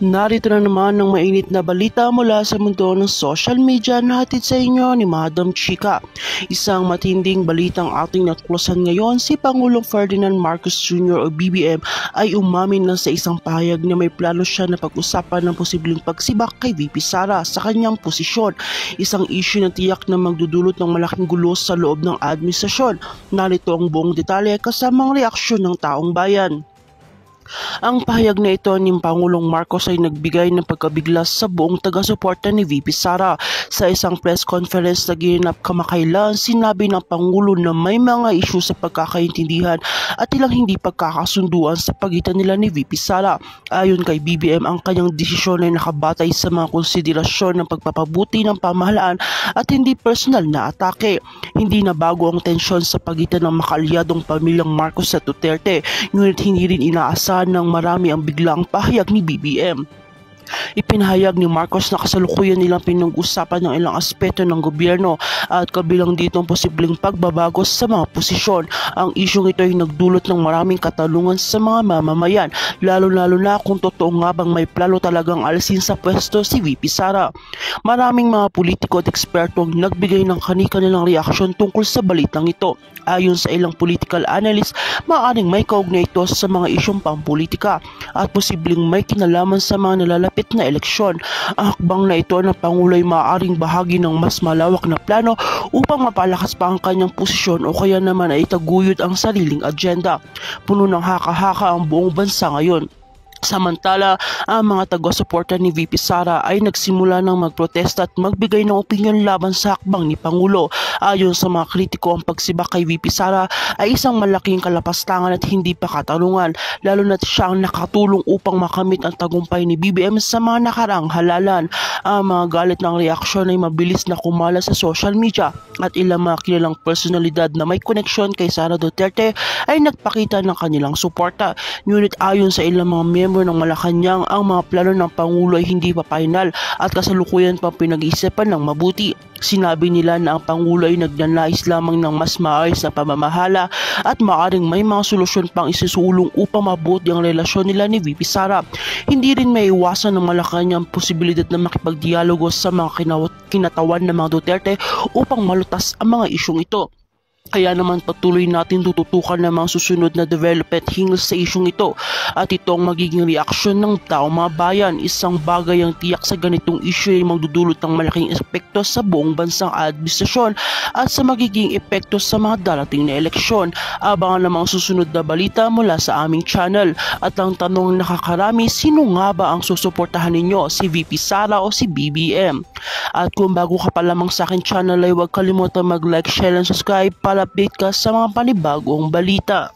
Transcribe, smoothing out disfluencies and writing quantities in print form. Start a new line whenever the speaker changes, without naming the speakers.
Narito na naman ang mainit na balita mula sa mundo ng social media na hatid sa inyo ni Madam Chika. Isang matinding balitang ating natuklasan ngayon, si Pangulong Ferdinand Marcos Jr. o BBM ay umamin na sa isang pahayag na may plano siya na pag-usapan ng posibleng pagsibak kay VP Sara sa kanyang posisyon. Isang issue na tiyak na magdudulot ng malaking gulo sa loob ng administrasyon. Narito ang buong detalye kasama ang reaksyon ng taong bayan. Ang pahayag na ito ni Pangulong Marcos ay nagbigay ng pagkabigla sa buong taga-suporta ni VP Sara. Sa isang press conference na ginanap kamakailan, sinabi ng Pangulo na may mga isyu sa pagkakaintindihan at ilang hindi pagkakasunduan sa pagitan nila ni VP Sara. Ayon kay BBM, ang kanyang desisyon ay nakabatay sa mga konsiderasyon ng pagpapabuti ng pamahalaan at hindi personal na atake. Hindi na bago ang tensyon sa pagitan ng makaalyadong pamilyang Marcos at Duterte, ngunit hindi rin inaasa ng marami ang biglang pahayag ni BBM. Ipinahayag ni Marcos na kasalukuyan nilang pinag-usapan ng ilang aspeto ng gobyerno at kabilang dito ang posibleng pagbabago sa mga posisyon. Ang isyong ito ay nagdulot ng maraming katanungan sa mga mamamayan, lalo-lalo na kung totoo nga bang may plano talagang alisin sa pwesto si VP Sara. Maraming mga politiko at eksperto ang nagbigay ng kani-kanilang reaksyon tungkol sa balitang ito. Ayon sa ilang political analyst, maaaring may kaugnay ito sa mga isyong pampolitika at posibleng may kinalaman sa mga nalalapit na eleksyon. Ang hakbang na ito ng Pangulo ay maaaring bahagi ng mas malawak na plano upang mapalakas pa ang kanyang posisyon o kaya naman ay itaguyod ang sariling agenda. Puno ng haka-haka ang buong bansa ngayon. Samantala, ang mga taga-suporta ni VP Sara ay nagsimula ng magprotesta at magbigay ng opinyon laban sa hakbang ni Pangulo. Ayon sa mga kritiko, ang pagsibak kay VP Sara ay isang malaking kalapastangan at hindi pa katarungan, lalo na siya ang nakatulong upang makamit ang tagumpay ni BBM sa mga nakaraang halalan. Ang mga galit ng reaksyon ay mabilis na kumala sa social media at ilang mga kilalang personalidad na may koneksyon kay Sara Duterte ay nagpakita ng kanilang suporta. Ngunit ayon sa ilang mga miyembro ng Malacanang, ang mga plano ng Pangulo ay hindi pa final at kasalukuyan pang pinag-iisipan ng mabuti. Sinabi nila na ang Pangulo ay nagnanais lamang ng mas maayos na pamamahala at maaaring may mga solusyon pang isusulong upang mabuti ang relasyon nila ni VP Sara. Hindi rin may iwasan ng Malacanang ang posibilidad na makipagdialogo sa mga kinatawan ng mga Duterte upang malutas ang mga isyong ito. Kaya naman patuloy natin tututukan ng mga susunod na development hinggil sa isyong ito at ito ang magiging reaksyon ng taong mga bayan. Isang bagay ang tiyak sa ganitong isyu ay magdudulot ng malaking epekto sa buong bansang administrasyon at sa magiging epekto sa mga darating na eleksyon. Abangan ng mga susunod na balita mula sa aming channel at ang tanong nakakarami, sino nga ba ang susuportahan ninyo, si VP Sara o si BBM? At kung bago ka pa lamang sa akin channel ay huwag kalimutan mag-like, share and subscribe para update ka sa mga panibagong balita.